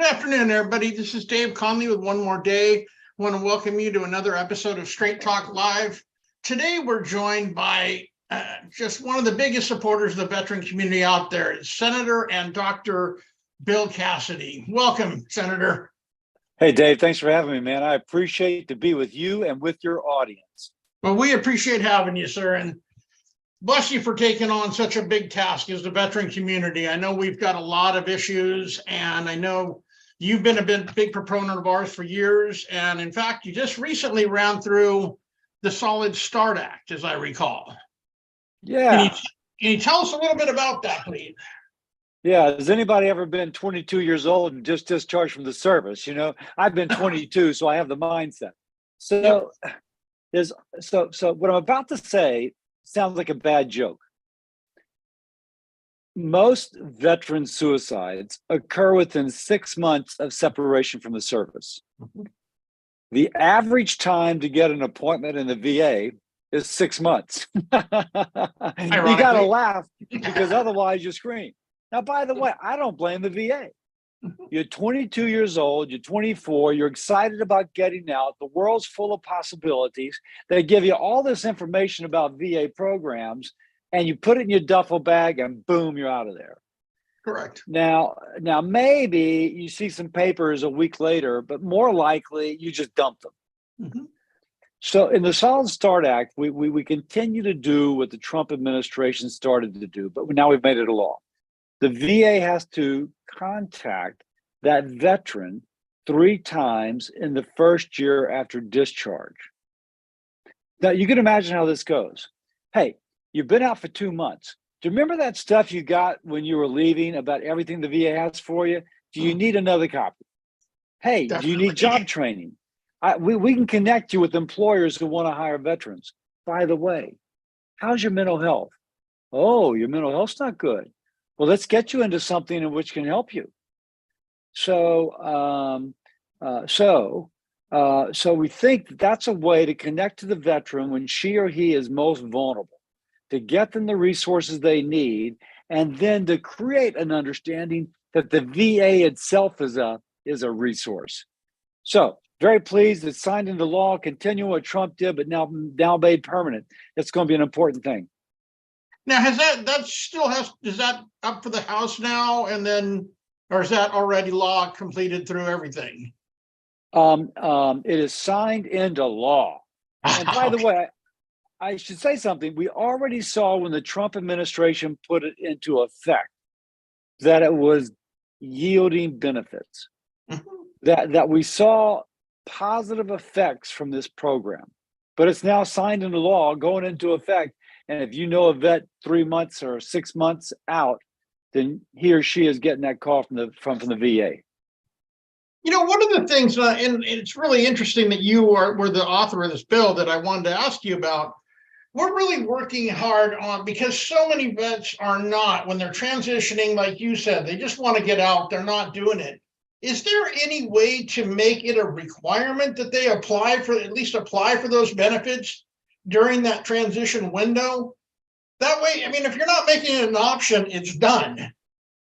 Good afternoon, everybody. This is Dave Conley with One More Day. I want to welcome you to another episode of Straight Talk Live. Today, we're joined by just one of the biggest supporters of the veteran community out there, Senator and Dr. Bill Cassidy. Welcome, Senator. Hey, Dave, thanks for having me, man. I appreciate to be with you and with your audience. Well, we appreciate having you, sir, and bless you for taking on such a big task as the veteran community. I know we've got a lot of issues, and I know you've been a big proponent of ours for years. And in fact, you just recently ran through the Solid Start Act, as I recall. Yeah. Can you tell us a little bit about that, please? Yeah. Has anybody ever been 22 years old and just discharged from the service? You know, I've been 22, so I have the mindset. So what I'm about to say sounds like a bad joke. Most veteran suicides occur within 6 months of separation from the service. Mhm. The average time to get an appointment in the VA is 6 months. You got to laugh because otherwise you scream. Now, by the way, I don't blame the VA. You're 22 years old, you're 24, you're excited about getting out. The world's full of possibilities. They give you all this information about VA programs, and you put it in your duffel bag and boom, you're out of there. Correct. Now maybe you see some papers a week later, but more likely you just dump them. Mm-hmm. So in the Solid Start Act, we continue to do what the Trump administration started to do, but now we've made it a law. The VA has to contact that veteran 3 times in the first year after discharge. Now, you can imagine how this goes. Hey, you've been out for 2 months. Do you remember that stuff you got when you were leaving about everything the VA has for you? Do you need another copy? Hey, Definitely. Do you need job training? We can connect you with employers who want to hire veterans. By the way, how's your mental health? Oh, your mental health's not good. Well, let's get you into something in which can help you. So we think that's a way to connect to the veteran when she or he is most vulnerable, to get them the resources they need, and then to create an understanding that the VA itself is a resource. So very pleased it's signed into law, continue what Trump did, but now made permanent. It's going to be an important thing. Now, is that up for the House now, and then, or is that already law completed through everything? It is signed into law. And by the way, I should say something. We already saw when the Trump administration put it into effect that it was yielding benefits, that we saw positive effects from this program. But it's now signed into law, going into effect. And if you know a vet 3 months or 6 months out, then he or she is getting that call from the VA. You know, one of the things, and it's really interesting that you were the author of this bill that I wanted to ask you about. We're really working hard on, because so many vets are not, when they're transitioning, like you said, they just want to get out, they're not doing it. Is there any way to make it a requirement that they at least apply for those benefits during that transition window? That way, I mean, if you're not making it an option, it's done.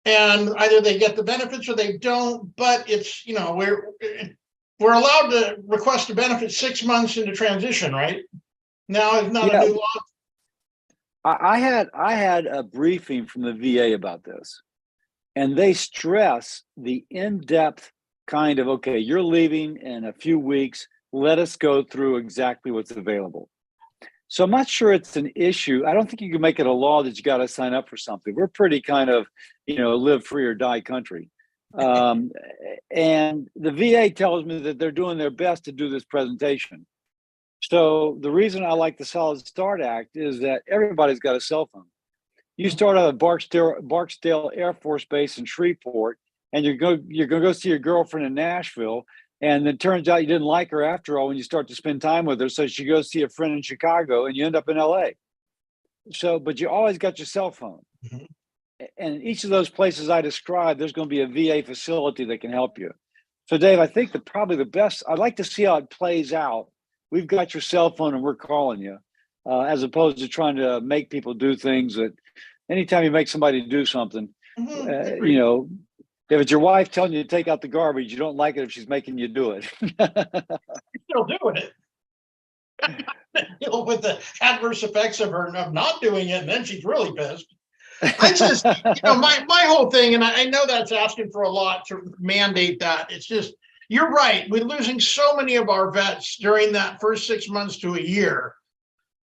And either they get the benefits or they don't, but it's, you know, we're allowed to request a benefit 6 months into transition, right? Now it's not a new law. I had a briefing from the VA about this, and they stress the in-depth kind of, okay, you're leaving in a few weeks, let us go through exactly what's available. So I'm not sure it's an issue. I don't think you can make it a law that you got to sign up for something. We're pretty kind of, live free or die country. And the VA tells me that they're doing their best to do this presentation. So the reason I like the Solid Start Act is that everybody's got a cell phone. You start out at Barksdale Air Force Base in Shreveport, and you're going to go see your girlfriend in Nashville. And then it turns out you didn't like her after all when you start to spend time with her. So she goes see a friend in Chicago and you end up in LA. But you always got your cell phone. Mm-hmm. And in each of those places I described, there's going to be a VA facility that can help you. So Dave, I think that probably the best, I'd like to see how it plays out. We've got your cell phone and we're calling you, as opposed to trying to make people do things that anytime you make somebody do something, If it's your wife telling you to take out the garbage, you don't like it if she's making you do it. Still doing it. With the adverse effects of her of not doing it, and then she's really pissed. I just, my whole thing, and I know that's asking for a lot to mandate that. It's just, you're right. We're losing so many of our vets during that first 6 months to a year.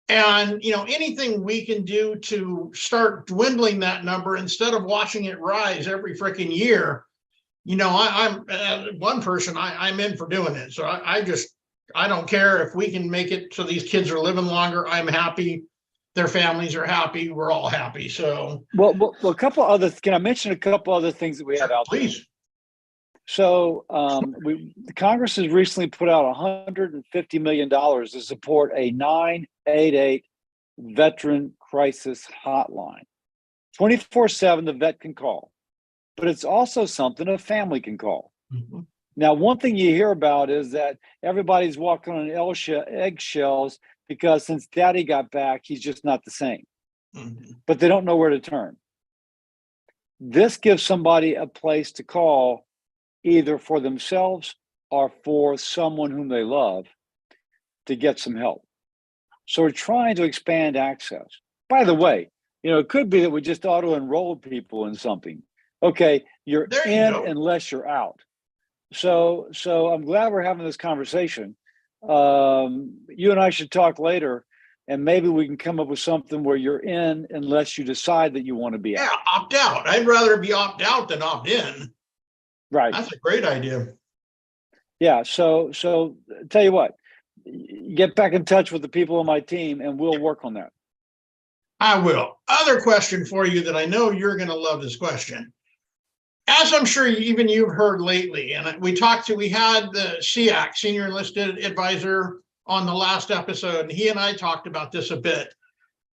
And, anything we can do to start dwindling that number instead of watching it rise every freaking year, I'm one person, I'm in for doing it. So I don't care if we can make it so these kids are living longer. I'm happy. Their families are happy. We're all happy. So, well, a couple other. Can I mention a couple other things that we have out there? Please. So, Congress has recently put out $150 million to support a 988 veteran crisis hotline. 24/7, the vet can call, but it's also something a family can call. Mm-hmm. Now, one thing you hear about is that everybody's walking on eggshells because since daddy got back, he's just not the same. Mm-hmm. But they don't know where to turn. This gives somebody a place to call, either for themselves or for someone whom they love, to get some help. So we're trying to expand access. By the way, it could be that we just auto-enroll people in something. Okay, you're in unless you're out. So I'm glad we're having this conversation. You and I should talk later, and maybe we can come up with something where you're in unless you decide that you want to be out. Yeah, opt out. I'd rather be opt out than opt in. Right. That's a great idea. Yeah. So tell you what, get back in touch with the people on my team, and we'll work on that. I will. Other question for you that I know you're going to love this question. As I'm sure even you've heard lately, and we had the SEAC, Senior Enlisted Advisor, on the last episode, and he and I talked about this a bit.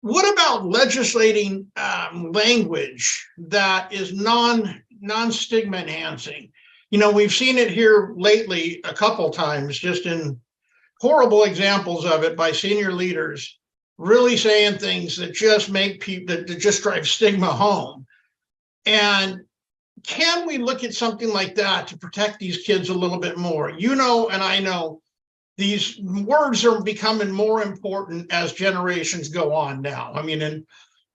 What about legislating language that is non-stigma enhancing? We've seen it here lately a couple times, just in horrible examples of it by senior leaders, really saying things that just make people, that just drive stigma home. And can we look at something like that to protect these kids a little bit more? And I know these words are becoming more important as generations go on now. I mean,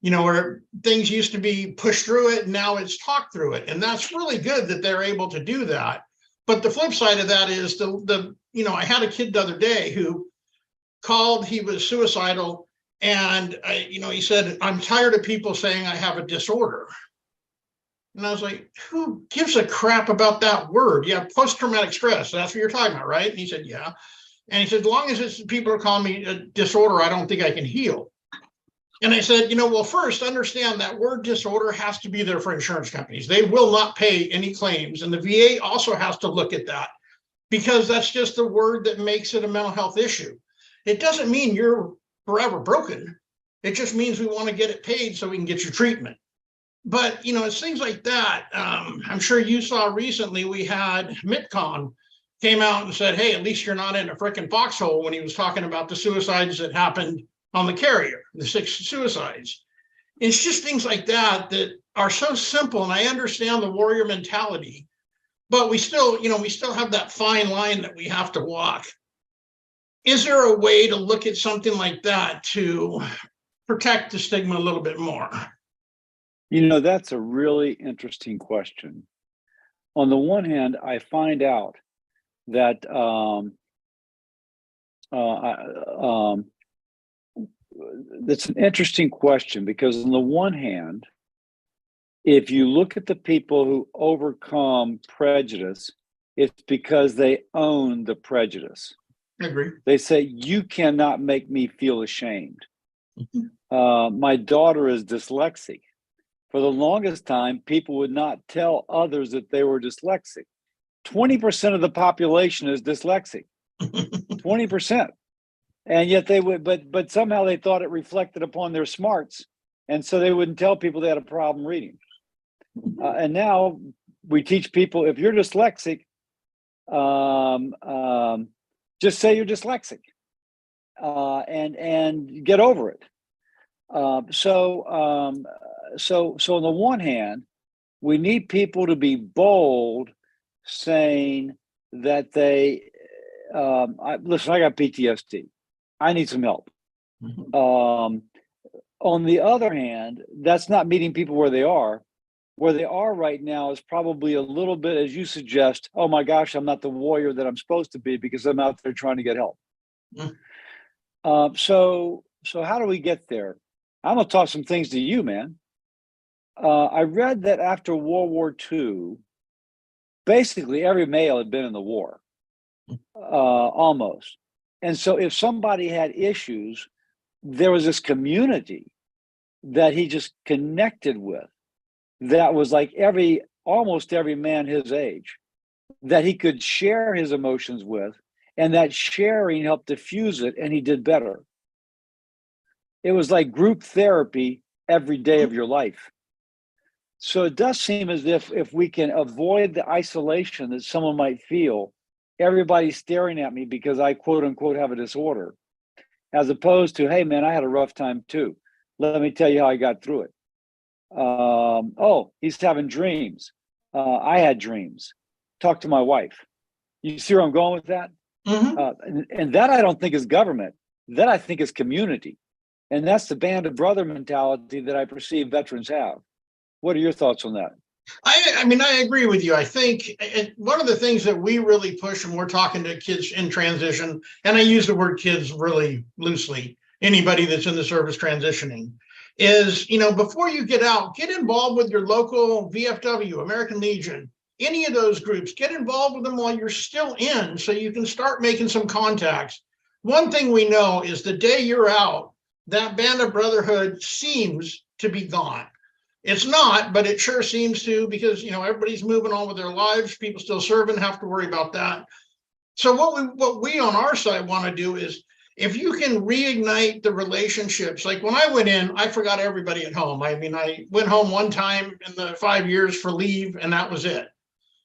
where things used to be pushed through it, and now it's talked through it. And that's really good that they're able to do that. But the flip side of that is I had a kid the other day who called, he was suicidal. And he said, I'm tired of people saying I have a disorder. And I was like, who gives a crap about that word? Yeah, post-traumatic stress. That's what you're talking about, right? And he said, yeah. And he said, as long as people are calling me a disorder, I don't think I can heal. And I said, well, first, understand that word disorder has to be there for insurance companies. They will not pay any claims. And the VA also has to look at that, because that's just the word that makes it a mental health issue. It doesn't mean you're forever broken. It just means we want to get it paid so we can get your treatment. But, it's things like that. I'm sure you saw recently we had MITCON came out and said, hey, at least you're not in a freaking foxhole, when he was talking about the suicides that happened on the carrier, the 6 suicides. It's just things like that that are so simple. And I understand the warrior mentality, but we still have that fine line that we have to walk. Is there a way to look at something like that to protect the stigma a little bit more? That's a really interesting question. On the one hand, I find out that that's an interesting question, because on the one hand, if you look at the people who overcome prejudice, it's because they own the prejudice. I agree. They say, you cannot make me feel ashamed. My daughter is dyslexic. For the longest time, people would not tell others that they were dyslexic. 20% of the population is dyslexic. 20%. And yet they would, but somehow they thought it reflected upon their smarts. And so they wouldn't tell people they had a problem reading. And now we teach people, if you're dyslexic, just say you're dyslexic, and get over it. So on the one hand, We need people to be bold, saying that listen, I got PTSD. I need some help. Mhm. On the other hand, that's not meeting people where they are. Where they are right now is probably a little bit, as you suggest, oh my gosh, I'm not the warrior that I'm supposed to be because I'm out there trying to get help. Mhm. So how do we get there? I'm gonna talk some things to you, man. I read that after World War II, basically every male had been in the war, almost. And so if somebody had issues, there was this community that he just connected with that was like almost every man his age that he could share his emotions with, and that sharing helped diffuse it, and he did better. It was like group therapy every day of your life. So it does seem as if we can avoid the isolation that someone might feel, everybody's staring at me because I quote unquote have a disorder, as opposed to, hey man, I had a rough time too. Let me tell you how I got through it. Oh, he's having dreams. I had dreams. Talk to my wife. You see where I'm going with that? Mhm. And that I don't think is government. That I think is community. And that's the band of brother mentality that I perceive veterans have. What are your thoughts on that? I mean, I agree with you. I think one of the things that we really push when we're talking to kids in transition, and I use the word kids really loosely, anybody that's in the service transitioning, is, before you get out, get involved with your local VFW, American Legion, any of those groups, get involved with them while you're still in so you can start making some contacts. One thing we know is the day you're out, that band of brotherhood seems to be gone. It's not, but it sure seems to, because everybody's moving on with their lives. People still serving, have to worry about that. So what we on our side want to do is, if you can reignite the relationships. Like when I went in, I forgot everybody at home. I mean, I went home one time in the 5 years for leave, and that was it.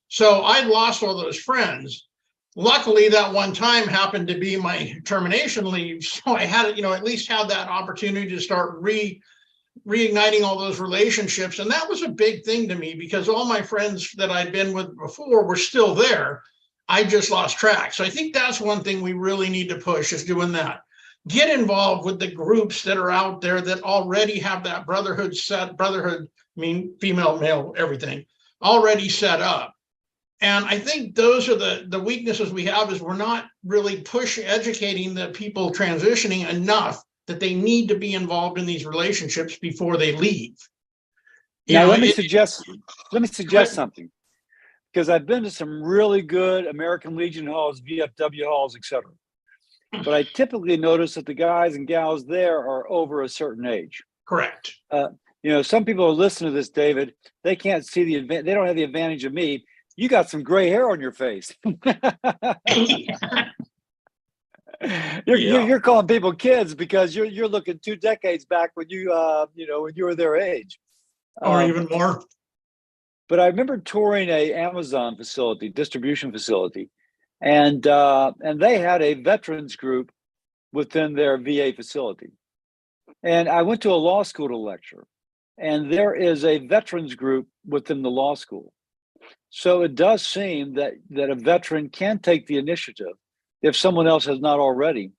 So I'd lost all those friends. Luckily, that one time happened to be my termination leave, so I had, at least had that opportunity to start reigniting all those relationships. And that was a big thing to me because all my friends that I'd been with before were still there. I just lost track. So I think that's one thing we really need to push, is doing that. Get involved with the groups that are out there that already have that brotherhood, I mean, female, male, everything already set up. And I think those are the weaknesses we have, is we're not really educating the people transitioning enough that they need to be involved in these relationships before they leave. You Now, know, let me it, suggest something, because I've been to some really good American Legion halls, VFW halls, etc. But I typically notice that the guys and gals there are over a certain age. correct. Some people are listening to this, David. They can't see they don't have the advantage of me. You got some gray hair on your face. You're calling people kids because you're looking 2 decades back when when you were their age, Or even more. But I remember touring a Amazon distribution facility, and they had a veterans group within their VA facility. And I went to a law school to lecture, and there is a veterans group within the law school. So it does seem that a veteran can take the initiative if someone else has not already,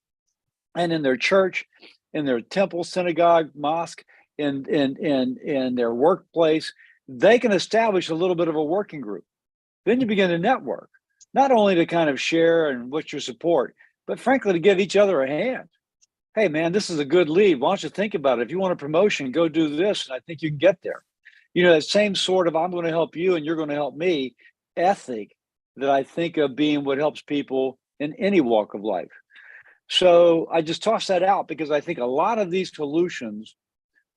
and in their church, in their temple, synagogue, mosque, in their workplace, they can establish a little bit of a working group. Then you begin to network, not only to kind of share and what's your support, but frankly to give each other a hand. Hey man, this is a good lead. Why don't you think about it? If you want a promotion, go do this, and I think you can get there. That same sort of I'm going to help you and you're going to help me ethic that I think of being what helps people in any walk of life. So I just toss that out because I think a lot of these solutions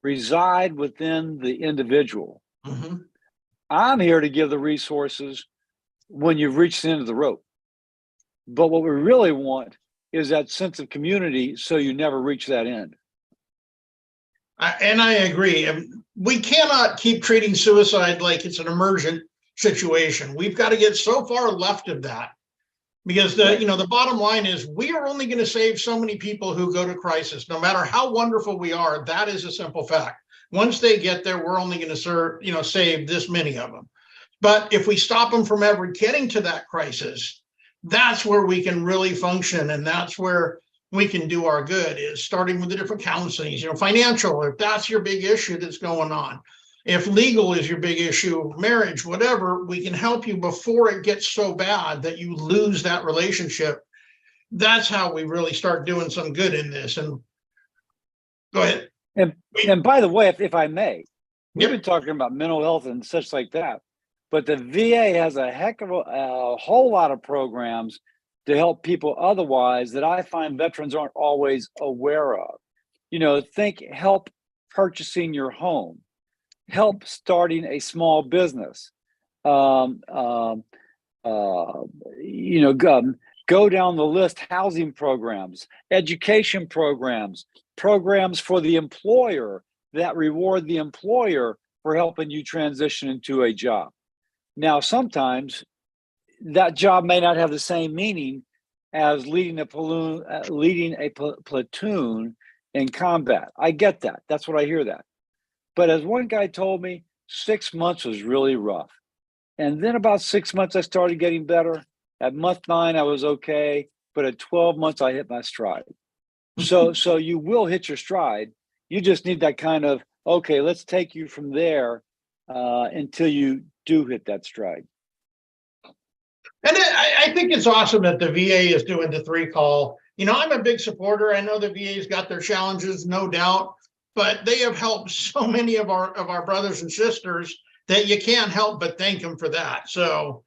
reside within the individual. Mm-hmm. I'm here to give the resources when you've reached the end of the rope. But what we really want is that sense of community so you never reach that end. And I agree. We cannot keep treating suicide like it's an emergent situation. We've got to get so far left of that, because the bottom line is we are only going to save so many people who go to crisis. No matter how wonderful we are, that is a simple fact. Once they get there, we're only going to save this many of them. But if we stop them from ever getting to that crisis, that's where we can really function. And that's where we can do our good, is starting with the different counselings, financial, if that's your big issue that's going on. If legal is your big issue, marriage, whatever, we can help you before it gets so bad that you lose that relationship. That's how we really start doing some good in this. And go ahead. And by the way, if I may, we've Yep. been talking about mental health and such like that, but the VA has a heck of a whole lot of programs to help people otherwise that I find veterans aren't always aware of. Think help purchasing your home, help starting a small business, um, um, go down the list, housing programs, education programs, programs for the employer that reward the employer for helping you transition into a job. Now, sometimes that job may not have the same meaning as leading a platoon in combat. I get that. That's what I hear that. But as one guy told me, 6 months was really rough. And then about 6 months, I started getting better. At month 9, I was okay. But at 12 months, I hit my stride. So you will hit your stride. You just need that kind of, okay, let's take you from there until you do hit that stride. And I think it's awesome that the VA is doing the 3-call. I'm a big supporter. I know the VA's got their challenges, no doubt, but they have helped so many of our brothers and sisters that you can't help but thank them for that. So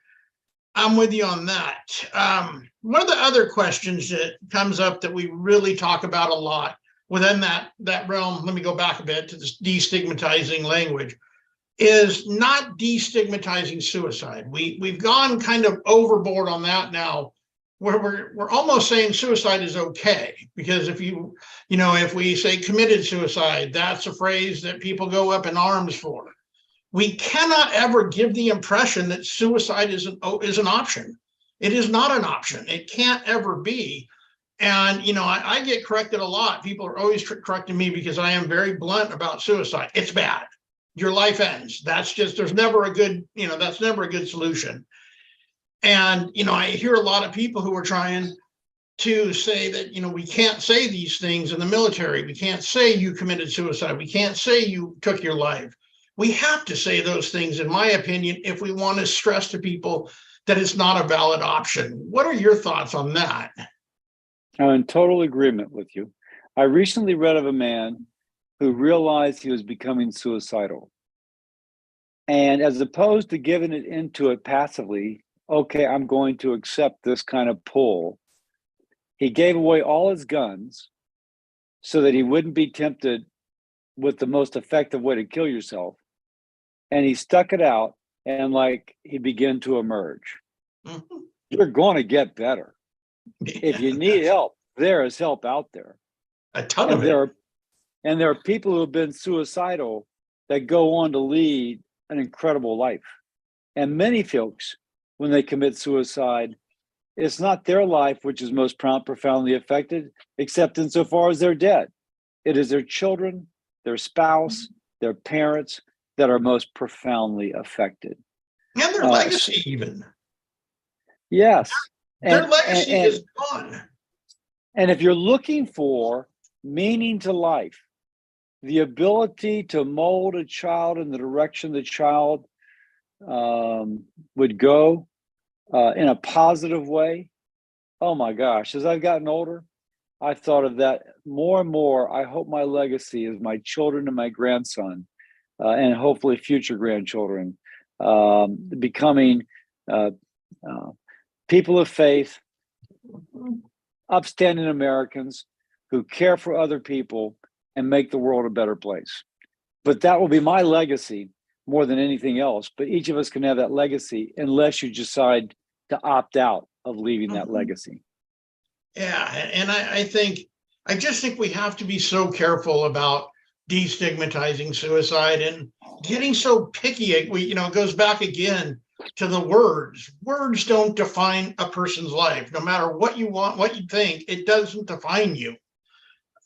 I'm with you on that. One of the other questions that comes up that we really talk about a lot within that realm, let me go back a bit to this destigmatizing language, is not destigmatizing suicide. We've gone kind of overboard on that now, where we're almost saying suicide is okay, because if we say committed suicide, that's a phrase that people go up in arms for. We cannot ever give the impression that suicide is an option. It is not an option. It can't ever be. And I get corrected a lot. People are always correcting me because I am very blunt about suicide. It's bad. Your life ends. There's never a good, that's never a good solution. And, I hear a lot of people who are trying to say that, we can't say these things in the military. We can't say you committed suicide. We can't say you took your life. We have to say those things, in my opinion, if we want to stress to people that it's not a valid option. What are your thoughts on that? I'm in total agreement with you. I recently read of a man who realized he was becoming suicidal. And as opposed to giving it into it passively, okay, I'm going to accept this kind of pull, he gave away all his guns so that he wouldn't be tempted with the most effective way to kill yourself. And he stuck it out, and he began to emerge. Mm-hmm. You're going to get better. If you need help, there is help out there. A ton of it. And there are people who have been suicidal that go on to lead an incredible life. And many folks, when they commit suicide, it's not their life which is most profoundly affected, except insofar as they're dead. It is their children, their spouse, their parents that are most profoundly affected. And their legacy even. Yes. Their legacy is gone. And if you're looking for meaning to life, the ability to mold a child in the direction the child would go in a positive way, oh my gosh, as I've gotten older, I've thought of that more and more. I hope my legacy is my children and my grandson, and hopefully future grandchildren, becoming people of faith, upstanding Americans who care for other people and make the world a better place. But that will be my legacy more than anything else. But each of us can have that legacy unless you decide to opt out of leaving that legacy. Yeah, and I just think we have to be so careful about destigmatizing suicide and getting so picky. It goes back again to the words. Words don't define a person's life. No matter what you want, what you think, it doesn't define you.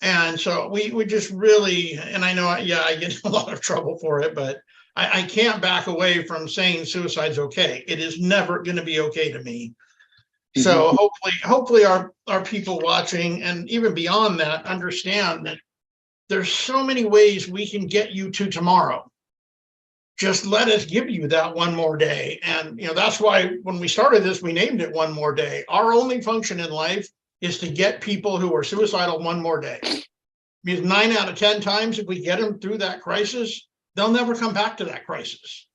And so we just really, and I know, yeah, I get in a lot of trouble for it, but I can't back away from saying suicide's okay. It is never going to be okay to me. So hopefully our people watching and even beyond that understand that there's so many ways we can get you to tomorrow. Just let us give you that one more day. And that's why when we started this, we named it One More Day. Our only function in life is to get people who are suicidal one more day. Because 9 out of 10 times, if we get them through that crisis, they'll never come back to that crisis.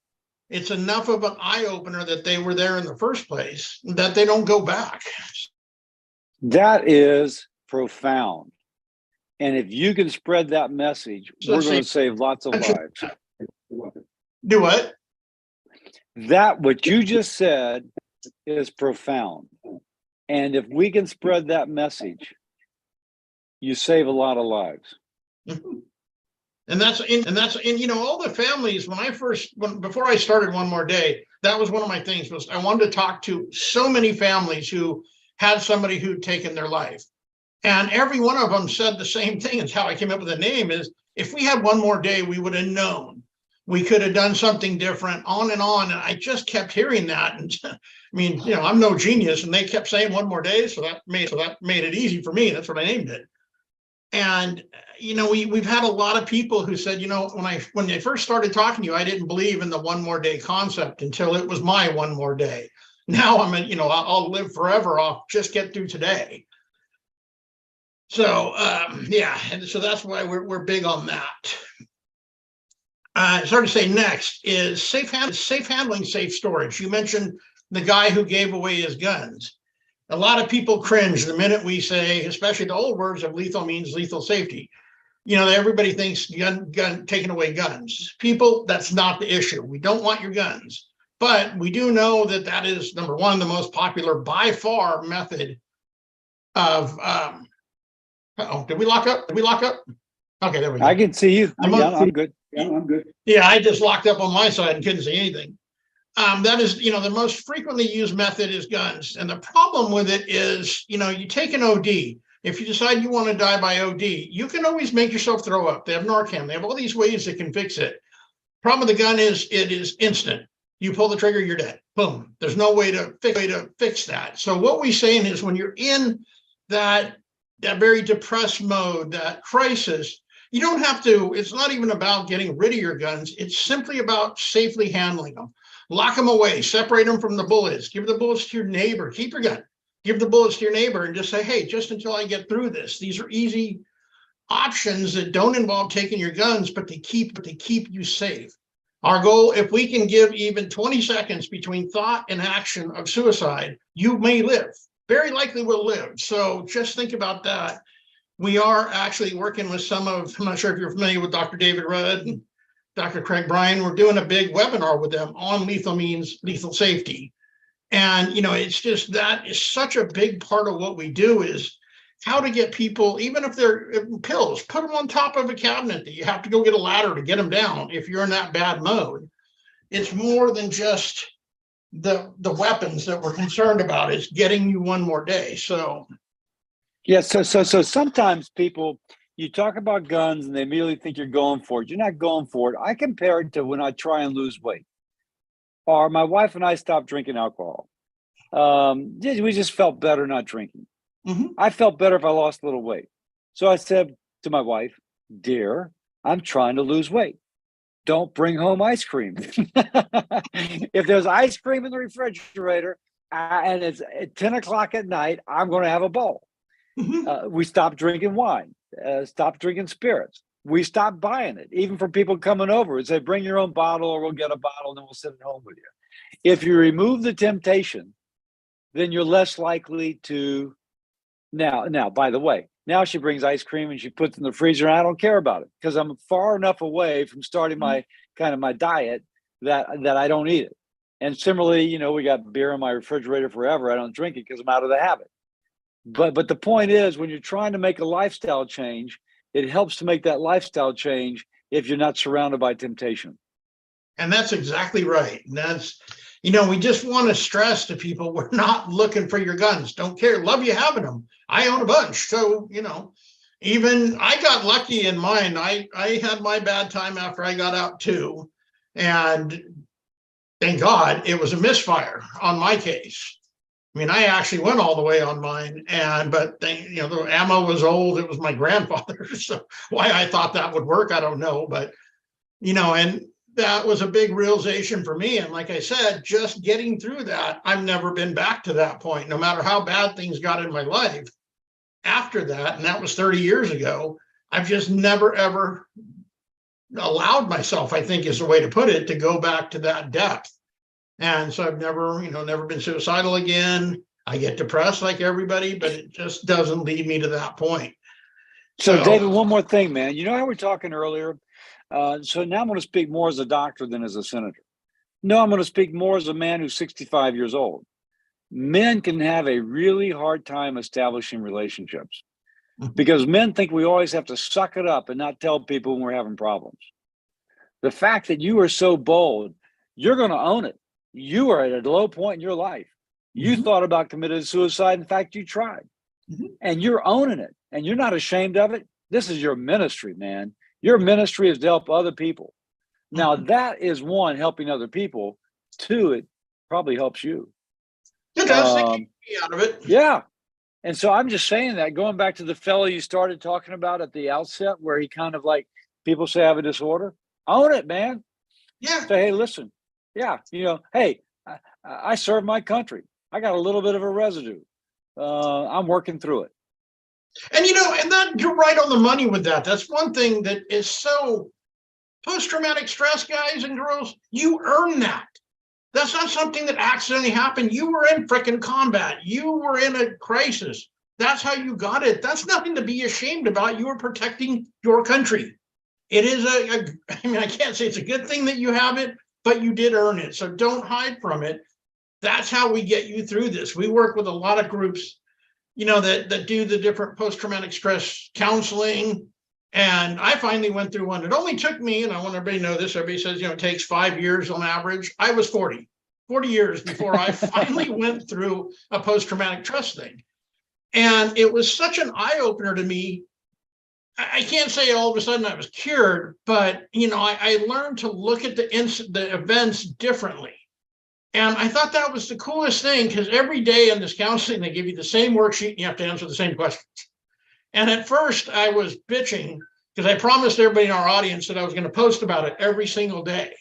It's enough of an eye opener that they were there in the first place that they don't go back. That is profound. And if you can spread that message, we're going to save lots of lives. Do what? That what you just said is profound. And if we can spread that message, you save a lot of lives. And that's all the families, before I started One More Day, that was one of my things, was I wanted to talk to so many families who had somebody who'd taken their life. And every one of them said the same thing. It's how I came up with the name, is if we had one more day, we would have known. We could have done something different, on and on. And I just kept hearing that. And I mean, I'm no genius, and they kept saying one more day. So that made it easy for me. That's what I named it. And, we've had a lot of people who said, when they first started talking to you, I didn't believe in the one more day concept until it was my one more day. Now I'll live forever. I'll just get through today. So, yeah. And so that's why we're big on that. Sorry to say, next is safe handling, safe storage. You mentioned the guy who gave away his guns. A lot of people cringe the minute we say, especially the old words of lethal means lethal safety. Everybody thinks gun taking away guns. People, that's not the issue. We don't want your guns. But we do know that is, number one, the most popular by far method of, did we lock up? Okay, there we go. I can see you. I'm good. Yeah, I'm good. Yeah, I just locked up on my side and couldn't see anything. That is, the most frequently used method is guns. And the problem with it is, you take an OD. If you decide you want to die by OD, you can always make yourself throw up. They have Narcan. They have all these ways that can fix it. Problem with the gun is it is instant. You pull the trigger, you're dead. Boom. There's no way to fix that. So what we're saying is when you're in that very depressed mode, that crisis, you don't have to, it's not even about getting rid of your guns. It's simply about safely handling them. Lock them away, separate them from the bullets, give the bullets to your neighbor, keep your gun, give the bullets to your neighbor and just say, hey, just until I get through this. These are easy options that don't involve taking your guns, but they keep you safe. Our goal, if we can give even 20 seconds between thought and action of suicide, you may live. Very likely will live. So just think about that. We are actually working with I'm not sure if you're familiar with Dr. David Rudd and Dr. Craig Bryan. We're doing a big webinar with them on lethal means lethal safety. And, it's just, that is such a big part of what we do, is how to get people, even if they're pills, put them on top of a cabinet that you have to go get a ladder to get them down if you're in that bad mode. It's more than just the weapons that we're concerned about. It's getting you one more day. So yes, so sometimes people, you talk about guns and they immediately think you're going for it. You're not going for it. I compare it to when I try and lose weight, or my wife and I stopped drinking alcohol. We just felt better not drinking. Mm-hmm. I felt better if I lost a little weight. So I said to my wife, dear, I'm trying to lose weight. Don't bring home ice cream. If there's ice cream in the refrigerator and it's at 10 o'clock at night, I'm going to have a bowl. Mm-hmm. We stopped drinking wine, stopped drinking spirits. We stopped buying it, even for people coming over and say, bring your own bottle or we'll get a bottle and then we'll sit at home with you. If you remove the temptation, then you're less likely to. Now, by the way, now she brings ice cream and she puts it in the freezer and I don't care about it because I'm far enough away from starting my diet that I don't eat it. And similarly, we got beer in my refrigerator forever. I don't drink it because I'm out of the habit. But the point is, when you're trying to make a lifestyle change, it helps to make that lifestyle change if you're not surrounded by temptation. And that's exactly right. And that's, we just want to stress to people, we're not looking for your guns. Don't care. Love you having them. I own a bunch. So, Even I got lucky in mine. I had my bad time after I got out too. And thank God it was a misfire on my case. I mean, I actually went all the way on mine, but the ammo was old. It was my grandfather's. So why I thought that would work, I don't know. But and that was a big realization for me. And like I said, just getting through that, I've never been back to that point, no matter how bad things got in my life after that. And that was 30 years ago. I've just never, ever allowed myself, I think is the way to put it, to go back to that depth. And so I've never been suicidal again. I get depressed like everybody, but it just doesn't lead me to that point. So David, one more thing, man. You know how we were talking earlier? So now I'm going to speak more as a doctor than as a senator. No, I'm going to speak more as a man who's 65 years old. Men can have a really hard time establishing relationships because men think we always have to suck it up and not tell people when we're having problems. The fact that you are so bold, you're going to own it. You are at a low point in your life. You thought about committing suicide. In fact, you tried. And you're owning it. And you're not ashamed of it. This is your ministry, man. Your ministry is to help other people. Now, that is one, helping other people. Two, it probably helps you. It does take me out of it. Yeah. And so I'm just saying that, going back to the fellow you started talking about at the outset, where he kind of like, people say I have a disorder. Own it, man. Yeah. Say, hey, listen. Yeah. Hey, I serve my country. I got a little bit of a residue. I'm working through it. And that you're right on the money with that. That's one thing that is so post-traumatic stress, guys and girls, you earn that. That's not something that accidentally happened. You were in freaking combat. You were in a crisis. That's how you got it. That's nothing to be ashamed about. You were protecting your country. It is I can't say it's a good thing that you have it, but you did earn it. So don't hide from it. That's how we get you through this. We work with a lot of groups, that do the different post-traumatic stress counseling. And I finally went through one. It only took me, and I want everybody to know this, everybody says, it takes 5 years on average. I was 40 years before I finally went through a post-traumatic stress thing. And it was such an eye-opener to me. I can't say all of a sudden I was cured, but, I learned to look at the events differently. And I thought that was the coolest thing, because every day in this counseling, they give you the same worksheet and you have to answer the same questions. And at first I was bitching because I promised everybody in our audience that I was going to post about it every single day.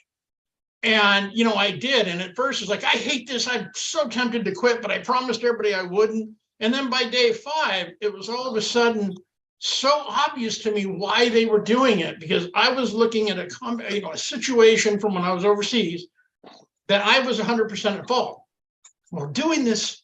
And, I did. And at first it's like, I hate this. I'm so tempted to quit, but I promised everybody I wouldn't. And then by day 5, it was all of a sudden so obvious to me why they were doing it, because I was looking at a situation from when I was overseas that I was 100% at fault. Well, doing this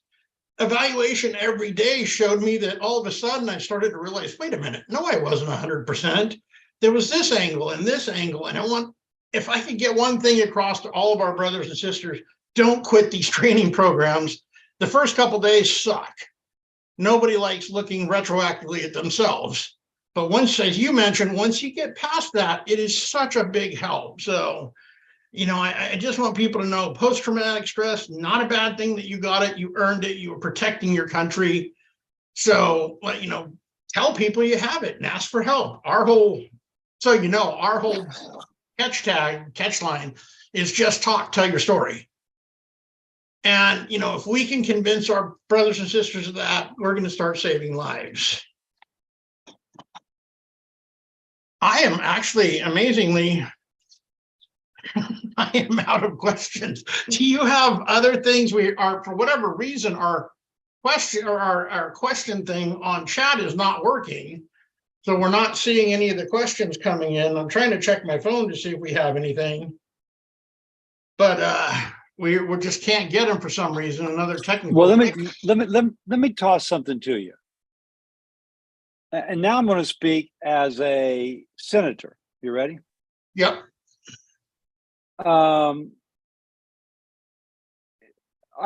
evaluation every day showed me that all of a sudden I started to realize, wait a minute, no, I wasn't 100%. There was this angle and this angle. And if I could get one thing across to all of our brothers and sisters, don't quit these training programs. The first couple of days suck. Nobody likes looking retroactively at themselves. But once, as you mentioned, once you get past that, it is such a big help. So, I just want people to know, post-traumatic stress, not a bad thing that you got it. You earned it. You were protecting your country. So, tell people you have it and ask for help. Our whole catch line is just talk, tell your story. And, if we can convince our brothers and sisters of that, we're going to start saving lives. I am actually amazingly, I am out of questions. Do you have other things? We are, for whatever reason, our question thing on chat is not working. So we're not seeing any of the questions coming in. I'm trying to check my phone to see if we have anything. But we just can't get them for some reason. Another technical. Well, let me toss something to you. And now I'm going to speak as a senator. You ready? Yep. I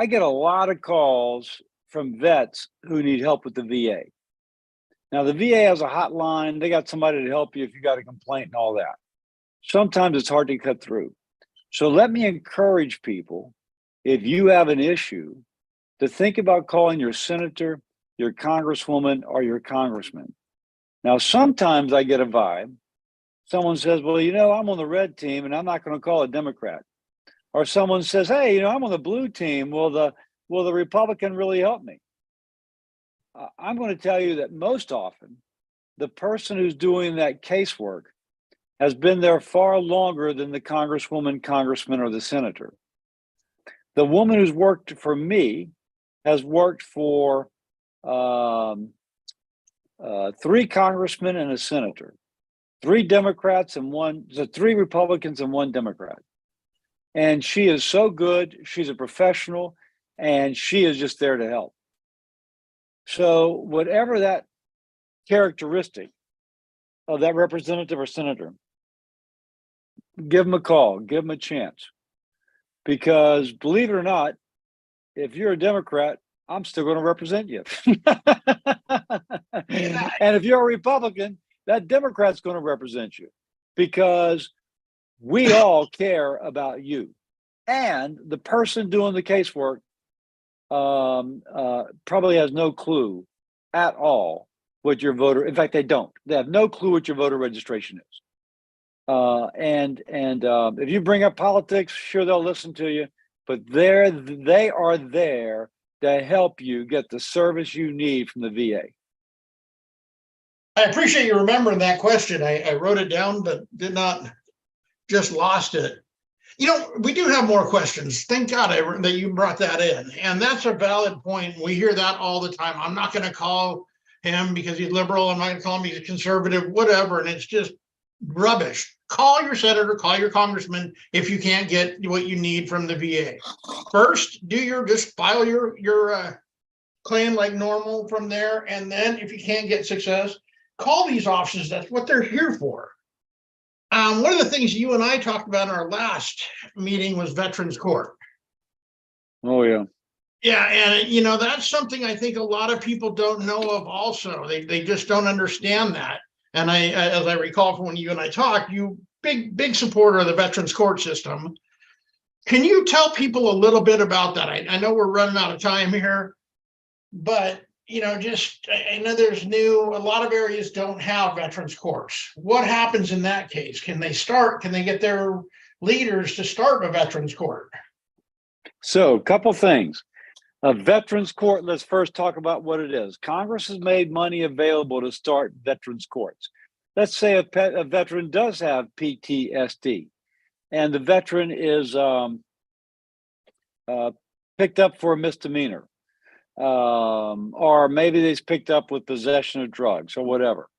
get a lot of calls from vets who need help with the VA. Now, the VA has a hotline. They got somebody to help you if you got a complaint and all that. Sometimes it's hard to cut through. So let me encourage people, if you have an issue, to think about calling your senator, your congresswoman, or your congressman. Now, sometimes I get a vibe. Someone says, well, I'm on the red team and I'm not going to call a Democrat. Or someone says, hey, I'm on the blue team. Will the Republican really help me? I'm going to tell you that most often, the person who's doing that casework has been there far longer than the congresswoman, congressman, or the senator. The woman who's worked for me has worked for 3 congressmen and a senator, 3 Democrats and so 3 Republicans and 1 Democrat. And she is so good. She's a professional, and she is just there to help. So whatever that characteristic of that representative or senator, give them a call, give them a chance. Because believe it or not, if you're a Democrat, I'm still going to represent you. And if you're a Republican, that Democrat's going to represent you, because we all care about you. And the person doing the casework probably has no clue at all what your voter, in fact, they don't. They have no clue what your voter registration is. And if you bring up politics, sure, they'll listen to you, but they are there to help you get the service you need from the VA. I appreciate you remembering that question. I wrote it down, but did not, just lost it. We do have more questions. Thank God that you brought that in. And that's a valid point. We hear that all the time. I'm not going to call him because he's liberal. I'm not going to call him he's a conservative, whatever. And it's just rubbish. Call your senator, call your congressman if you can't get what you need from the VA. First, just file your claim like normal from there. And then if you can't get success, call these offices. That's what they're here for. One of the things you and I talked about in our last meeting was Veterans Court. Oh, yeah. Yeah, and that's something I think a lot of people don't know of also. They just don't understand that. And as I recall from when you and I talked, you big supporter of the Veterans Court system. Can you tell people a little bit about that? I know we're running out of time here, but I know there's a lot of areas don't have veterans courts. What happens in that case? Can they get their leaders to start a veterans court? So a couple things. A veterans court, let's first talk about what it is. Congress has made money available to start veterans courts. Let's say a veteran does have PTSD and the veteran is picked up for a misdemeanor. Or maybe they's picked up with possession of drugs or whatever.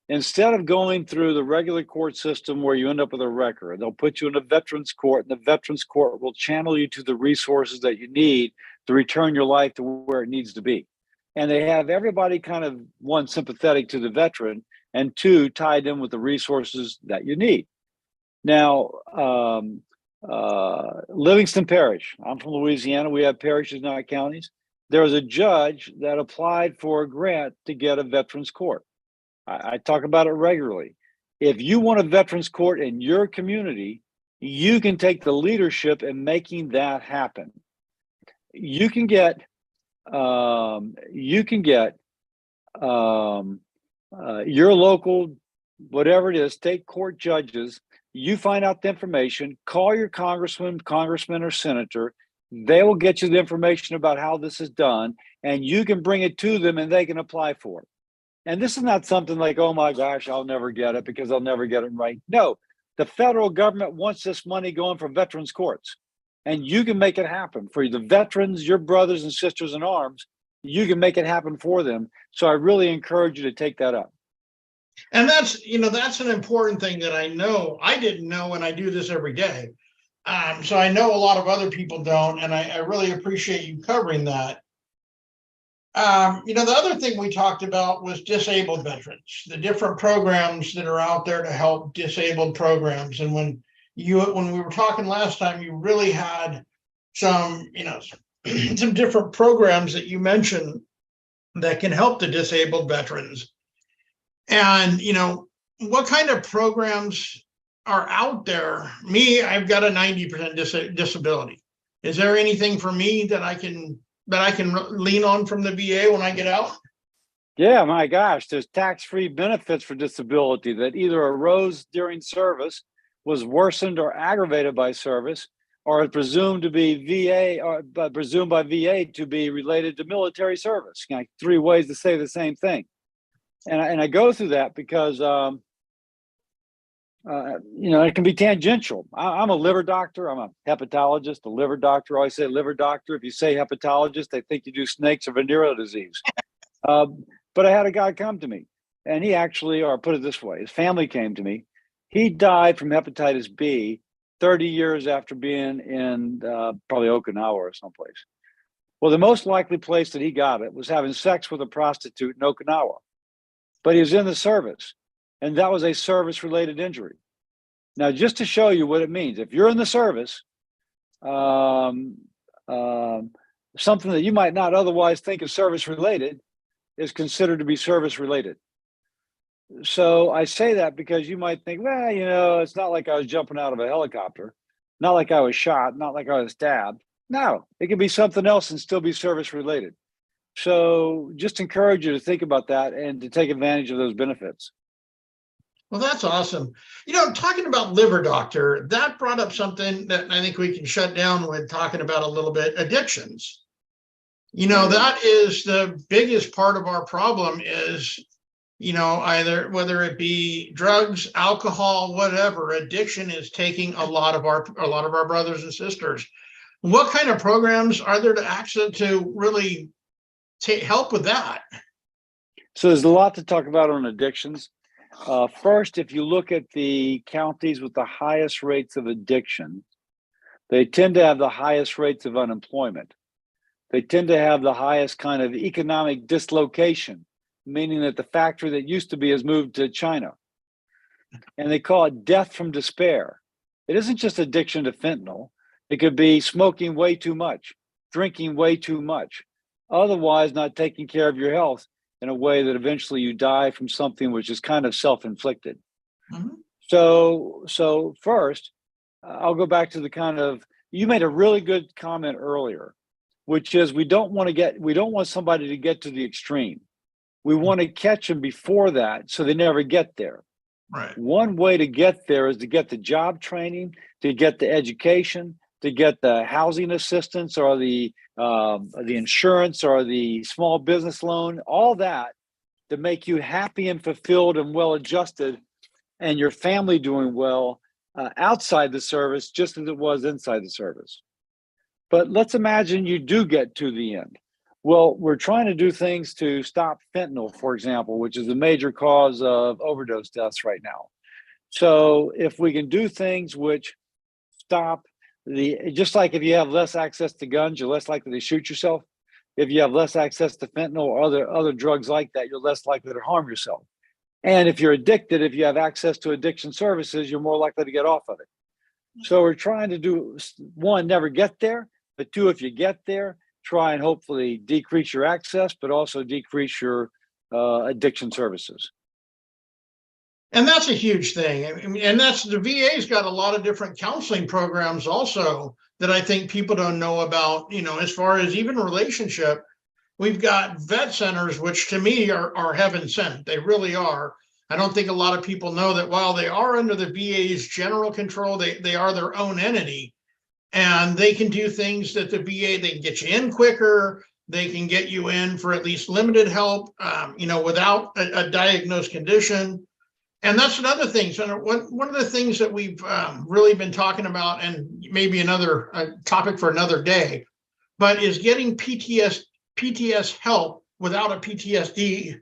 Instead of going through the regular court system where you end up with a record, they'll put you in a veterans court, and the veterans court will channel you to the resources that you need to return your life to where it needs to be. And they have everybody kind of, 1, sympathetic to the veteran, and 2, tied in with the resources that you need. Now, Livingston Parish, I'm from Louisiana, we have parishes, not counties. There was a judge that applied for a grant to get a veterans court. I talk about it regularly. If you want a veterans court in your community, you can take the leadership in making that happen. You can get your local, whatever it is, state court judges. You find out the information, call your congressman, or senator. They will get you the information about how this is done, and you can bring it to them and they can apply for it. And this is not something like, oh my gosh, I'll never get it because I'll never get it right. No, the federal government wants this money going for veterans courts, and you can make it happen for the veterans, your brothers and sisters in arms. You can make it happen for them. So I really encourage you to take that up. And that's an important thing that I know. I didn't know, and I do this every day. So I know a lot of other people don't, and I really appreciate you covering that. The other thing we talked about was disabled veterans, the different programs that are out there to help disabled programs. And when we were talking last time, you really had some, some different programs that you mentioned that can help the disabled veterans. And, what kind of programs are out there? I've got a 90% disability. Is there anything for me that I can lean on from the VA when I get out? Yeah, my gosh, there's tax-free benefits for disability that either arose during service, was worsened or aggravated by service, or is presumed to be VA or presumed by VA to be related to military service. Like three ways to say the same thing. And I go through that because it can be tangential. I'm a liver doctor. I'm a hepatologist, a liver doctor. I always say liver doctor. If you say hepatologist, they think you do snakes or venereal disease. Uh, but I had a guy come to me, and he actually, or put it this way, his family came to me. He died from hepatitis B 30 years after being in probably Okinawa or someplace. Well, the most likely place that he got it was having sex with a prostitute in Okinawa, but he was in the service, and that was a service-related injury. Now, just to show you what it means, if you're in the service, something that you might not otherwise think is service-related is considered to be service-related. So I say that because you might think, well, it's not like I was jumping out of a helicopter, not like I was shot, not like I was stabbed. No, it can be something else and still be service-related. So just encourage you to think about that and to take advantage of those benefits. Well, that's awesome. Talking about liver doctor, that brought up something that I think we can shut down with talking about a little bit, addictions. That is the biggest part of our problem is, either whether it be drugs, alcohol, whatever, addiction is taking a lot of our brothers and sisters. What kind of programs are there to access to really help with that? So there's a lot to talk about on addictions. First, if you look at the counties with the highest rates of addiction, they tend to have the highest rates of unemployment. They tend to have the highest kind of economic dislocation, meaning that the factory that used to be has moved to China. And they call it death from despair. It isn't just addiction to fentanyl. It could be smoking way too much, drinking way too much, otherwise not taking care of your health in a way that eventually you die from something which is kind of self-inflicted. Mm-hmm. So first, I'll go back to the you made a really good comment earlier, which is we don't want somebody to get to the extreme. We want to catch them before that so they never get there. Right. One way to get there is to get the job training, to get the education, to get the housing assistance or the insurance or the small business loan, all that to make you happy and fulfilled and well adjusted and your family doing well outside the service just as it was inside the service. But let's imagine you do get to the end. Well, we're trying to do things to stop fentanyl, for example, which is the major cause of overdose deaths right now. So if we can do things which stop just like if you have less access to guns, you're less likely to shoot yourself. If you have less access to fentanyl or other drugs like that, you're less likely to harm yourself. And if you're addicted, if you have access to addiction services, you're more likely to get off of it. So we're trying to do, one, never get there, but two, if you get there, try and hopefully decrease your access, but also decrease your addiction services. And that's a huge thing. And that's the VA's got a lot of different counseling programs also that I think people don't know about, as far as even relationship. We've got vet centers, which to me are heaven sent. They really are. I don't think a lot of people know that while they are under the VA's general control, they are their own entity. And they can do things that the VA, they can get you in quicker. They can get you in for at least limited help, without a diagnosed condition. And that's another thing. So one of the things that we've really been talking about, and maybe another topic for another day, but is getting PTS help without a PTSD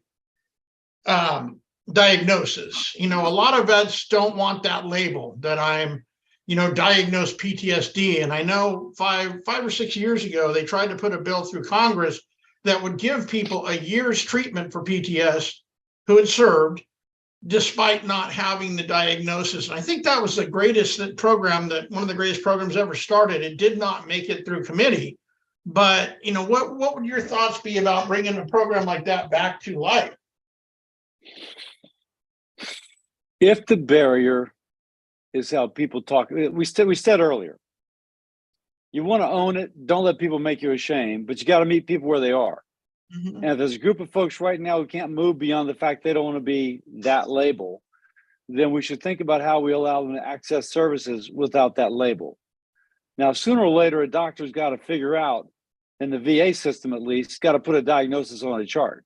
diagnosis. A lot of vets don't want that label that I'm, diagnosed PTSD. And I know 5 or 6 years ago, they tried to put a bill through Congress that would give people a year's treatment for PTS who had served, despite not having the diagnosis. And I think that was the greatest program, that one of the greatest programs ever started. It did not make it through committee. But, what would your thoughts be about bringing a program like that back to life? If the barrier is how people talk, we said earlier, you want to own it, don't let people make you ashamed, but you got to meet people where they are. Mhm. And if there's a group of folks right now who can't move beyond the fact they don't want to be that label, then we should think about how we allow them to access services without that label. Now, sooner or later, a doctor's got to figure out, in the VA system at least, got to put a diagnosis on a chart.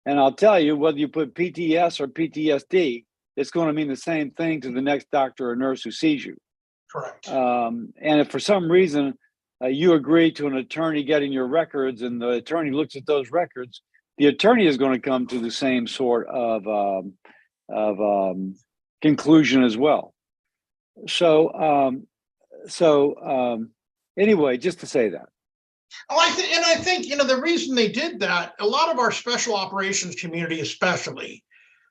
And I'll tell you, whether you put PTS or PTSD, it's going to mean the same thing to the next doctor or nurse who sees you. Correct. And if for some reason you agree to an attorney getting your records and the attorney looks at those records, the attorney is going to come to the same sort of conclusion as well. So anyway, just to say that. Oh, I think, the reason they did that, a lot of our special operations community, especially,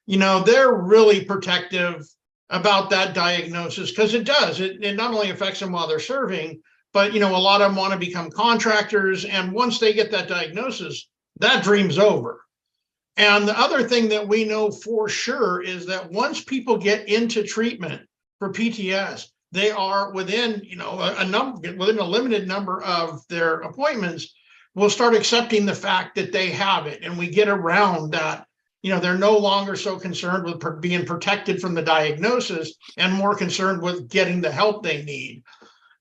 they're really protective about that diagnosis because it does. It not only affects them while they're serving, but, a lot of them want to become contractors. And once they get that diagnosis, that dream's over. And the other thing that we know for sure is that once people get into treatment for PTS, they are within, within a limited number of their appointments, will start accepting the fact that they have it. And we get around that, they're no longer so concerned with being protected from the diagnosis and more concerned with getting the help they need.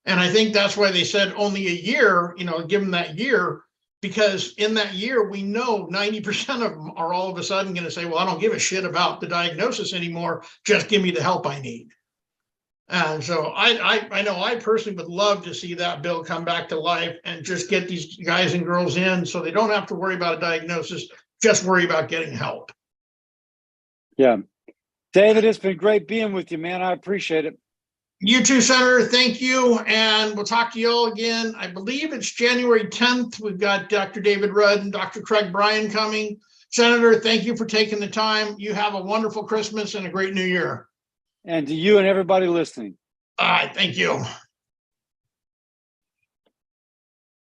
And I think that's why they said only a year, give them that year, because in that year, we know 90% of them are all of a sudden going to say, well, I don't give a shit about the diagnosis anymore. Just give me the help I need. And so I know I personally would love to see that bill come back to life and just get these guys and girls in so they don't have to worry about a diagnosis, just worry about getting help. Yeah. David, it's been great being with you, man. I appreciate it. You too, Senator. Thank you. And we'll talk to you all again. I believe it's January 10th. We've got Dr. David Rudd and Dr. Craig Bryan coming. Senator, thank you for taking the time. You have a wonderful Christmas and a great New Year. And to you and everybody listening. All right. Thank you.